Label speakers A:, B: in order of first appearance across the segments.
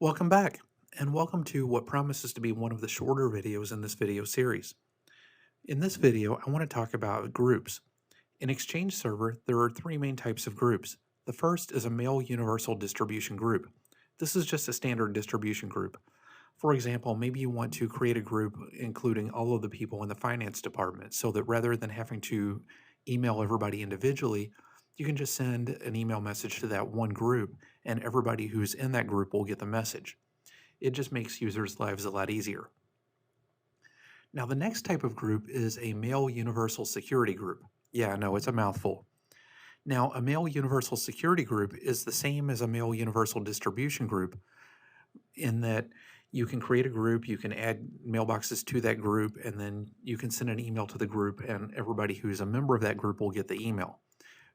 A: Welcome back, and welcome to what promises to be one of the shorter videos in this video series. In this video, I want to talk about groups. In Exchange Server, there are three main types of groups. The first is a mail universal distribution group. This is just a standard distribution group. For example, maybe you want to create a group including all of the people in the finance department so that rather than having to email everybody individually, you can just send an email message to that one group and everybody who's in that group will get the message. It just makes users' lives a lot easier. Now, the next type of group is a mail universal security group. Yeah, no, it's a mouthful. Now, a mail universal security group is the same as a mail universal distribution group in that you can create a group, you can add mailboxes to that group, and then you can send an email to the group, and everybody who's a member of that group will get the email.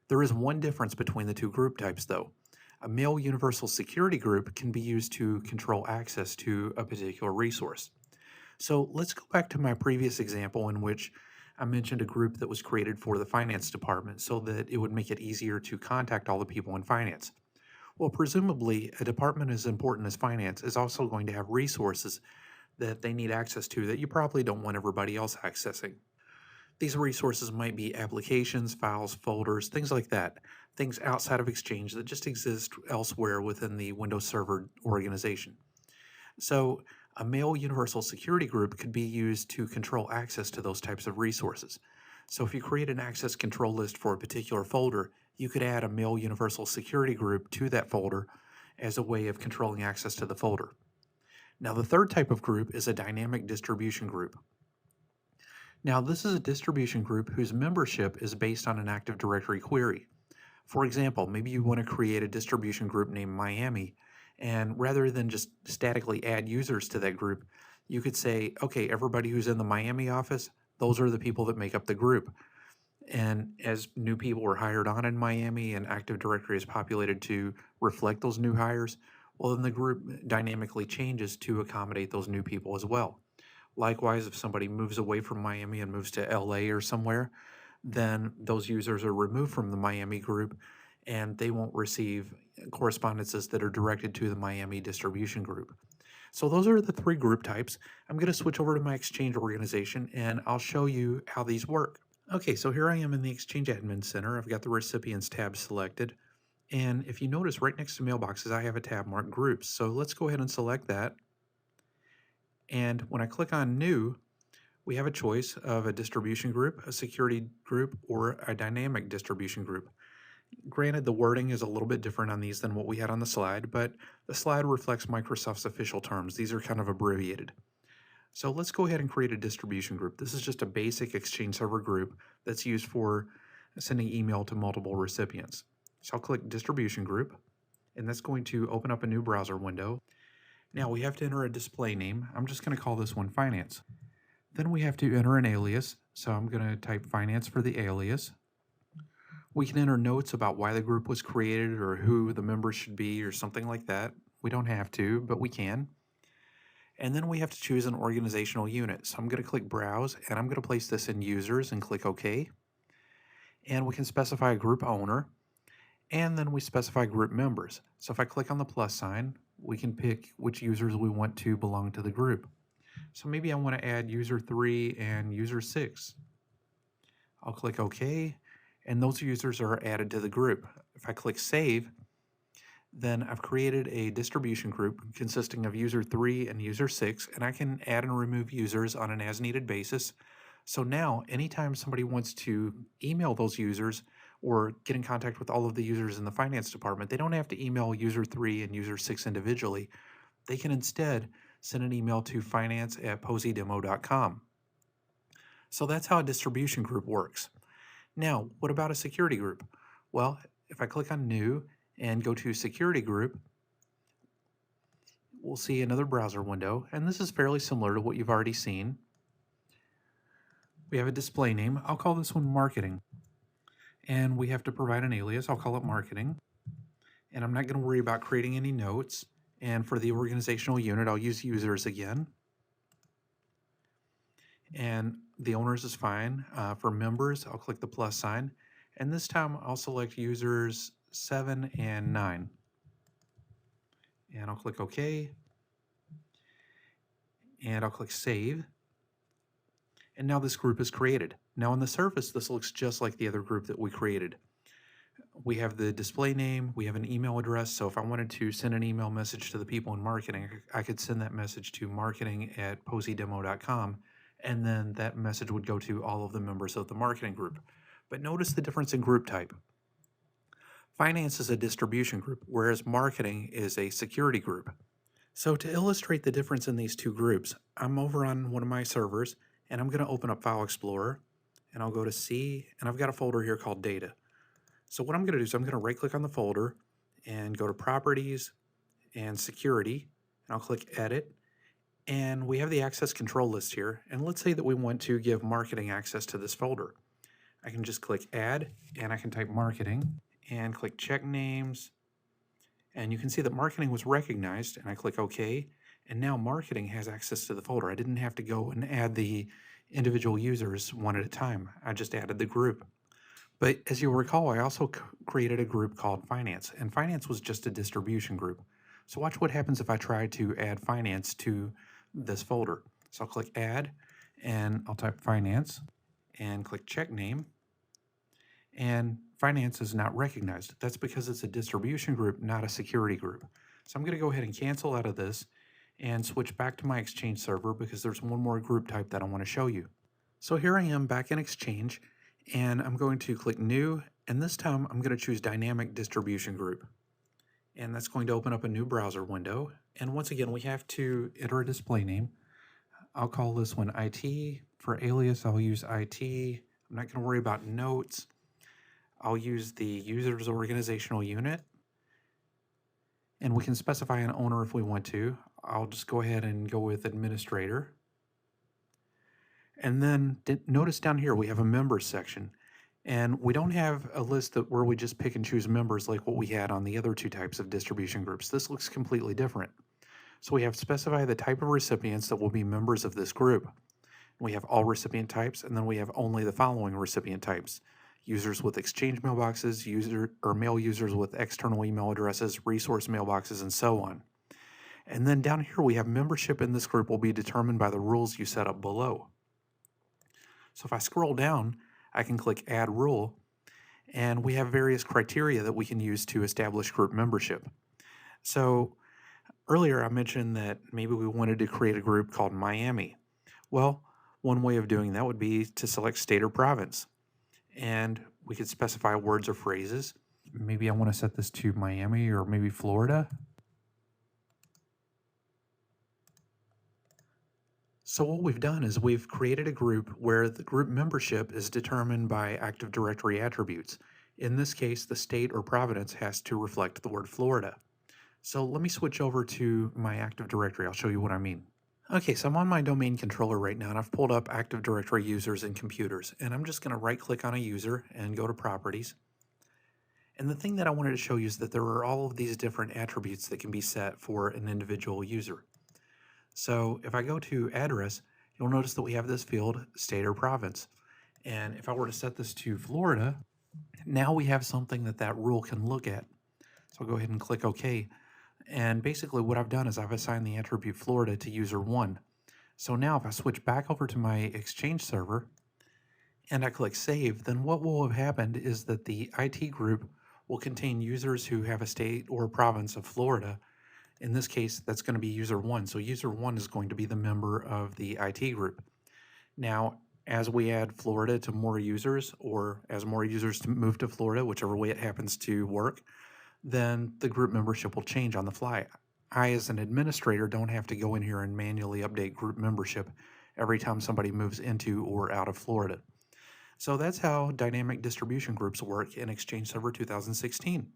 A: There is one difference between the two group types, though. A mail universal security group can be used to control access to a particular resource. So let's go back to my previous example in which I mentioned a group that was created for the finance department so that it would make it easier to contact all the people in finance. Well, presumably, a department as important as finance is also going to have resources that they need access to that you probably don't want everybody else accessing. These resources might be applications, files, folders, things like that, things outside of Exchange that just exist elsewhere within the Windows Server organization. So, a mail universal security group could be used to control access to those types of resources. So, if you create an access control list for a particular folder, you could add a mail universal security group to that folder as a way of controlling access to the folder. Now, the third type of group is a dynamic distribution group. Now, this is a distribution group whose membership is based on an Active Directory query. For example, maybe you want to create a distribution group named Miami, and rather than just statically add users to that group, you could say, okay, everybody who's in the Miami office, those are the people that make up the group. And as new people are hired on in Miami and Active Directory is populated to reflect those new hires, well, then the group dynamically changes to accommodate those new people as well. Likewise, if somebody moves away from Miami and moves to LA or somewhere, then those users are removed from the Miami group and they won't receive correspondences that are directed to the Miami distribution group. So those are the three group types. I'm going to switch over to my Exchange organization and I'll show you how these work. Okay, so here I am in the Exchange Admin Center. I've got the Recipients tab selected. And if you notice right next to Mailboxes, I have a tab marked Groups. So let's go ahead and select that. And when I click on New, we have a choice of a distribution group, a security group, or a dynamic distribution group. Granted, the wording is a little bit different on these than what we had on the slide, but the slide reflects Microsoft's official terms. These are kind of abbreviated. So let's go ahead and create a distribution group. This is just a basic Exchange Server group that's used for sending email to multiple recipients. So I'll click Distribution Group, and that's going to open up a new browser window. Now we have to enter a display name. I'm just going to call this one Finance. Then we have to enter an alias. So I'm going to type Finance for the alias. We can enter notes about why the group was created or who the members should be or something like that. We don't have to, but we can. And then we have to choose an organizational unit. So I'm going to click Browse, and I'm going to place this in Users and click OK. And we can specify a group owner, and then we specify group members. So if I click on the plus sign, we can pick which users we want to belong to the group. So maybe I want to add user 3 and user 6. I'll click OK, and those users are added to the group. If I click Save, then I've created a distribution group consisting of user 3 and user 6, and I can add and remove users on an as-needed basis. So now, anytime somebody wants to email those users or get in contact with all of the users in the finance department, they don't have to email user 3 and user 6 individually. They can instead send an email to finance@posidemo.com. So that's how a distribution group works. Now, what about a security group? Well, if I click on New and go to Security Group, we'll see another browser window, and this is fairly similar to what you've already seen. We have a display name. I'll call this one Marketing. And we have to provide an alias. I'll call it Marketing. And I'm not going to worry about creating any notes. And for the organizational unit, I'll use Users again. And the owners is fine. For members, I'll click the plus sign. And this time, I'll select Users 7 and 9. and I'll click OK, and I'll click Save. And now this group is created. Now on the surface, this looks just like the other group that we created. We have the display name, we have an email address. So if I wanted to send an email message to the people in marketing, I could send that message to marketing@posydemo.com, and then that message would go to all of the members of the marketing group. But notice the difference in group type. Finance is a distribution group, whereas marketing is a security group. So to illustrate the difference in these two groups, I'm over on one of my servers, and I'm going to open up File Explorer, and I'll go to C, and I've got a folder here called Data. So what I'm going to do is I'm going to right-click on the folder and go to Properties and Security, and I'll click Edit. And we have the access control list here, and let's say that we want to give marketing access to this folder. I can just click Add, and I can type Marketing, and click Check Names, and you can see that marketing was recognized, and I click OK, and now marketing has access to the folder. I didn't have to go and add the individual users one at a time. I just added the group. But as you'll recall, I also created a group called Finance, and Finance was just a distribution group. So watch what happens if I try to add Finance to this folder. So I'll click Add, and I'll type Finance, and click Check Name, and Finance is not recognized. That's because it's a distribution group, not a security group. So I'm going to go ahead and cancel out of this and switch back to my Exchange server because there's one more group type that I want to show you. So here I am back in Exchange, and I'm going to click New, and this time I'm going to choose Dynamic Distribution Group. And that's going to open up a new browser window. And once again, we have to enter a display name. I'll call this one IT. For alias, I'll use IT. I'm not going to worry about notes. I'll use the user's organizational unit, and we can specify an owner if we want to. I'll just go ahead and go with administrator. And then notice down here we have a members section, and we don't have a list where we just pick and choose members like what we had on the other two types of distribution groups. This looks completely different. So we have specify the type of recipients that will be members of this group. We have all recipient types, and then we have only the following recipient types: users with Exchange mailboxes, mail users with external email addresses, resource mailboxes, and so on. And then down here we have membership in this group will be determined by the rules you set up below. So if I scroll down, I can click Add Rule, and we have various criteria that we can use to establish group membership. So earlier I mentioned that maybe we wanted to create a group called Miami. Well, one way of doing that would be to select state or province. And we could specify words or phrases. Maybe I want to set this to Miami or maybe Florida. So what we've done is we've created a group where the group membership is determined by Active Directory attributes. In this case, the state or province has to reflect the word Florida. So let me switch over to my Active Directory. I'll show you what I mean. Okay, so I'm on my domain controller right now, and I've pulled up Active Directory users and computers, and I'm just going to right-click on a user and go to Properties. And the thing that I wanted to show you is that there are all of these different attributes that can be set for an individual user. So if I go to Address, you'll notice that we have this field, State or Province. And if I were to set this to Florida, now we have something that rule can look at. So I'll go ahead and click OK. And basically what I've done is I've assigned the attribute Florida to user 1. So now if I switch back over to my Exchange server and I click Save, then what will have happened is that the IT group will contain users who have a state or province of Florida. In this case, that's going to be user 1. So user 1 is going to be the member of the IT group. Now, as we add Florida to more users, or as more users move to Florida, whichever way it happens to work, then the group membership will change on the fly. I, as an administrator, don't have to go in here and manually update group membership every time somebody moves into or out of Florida. So that's how dynamic distribution groups work in Exchange Server 2016.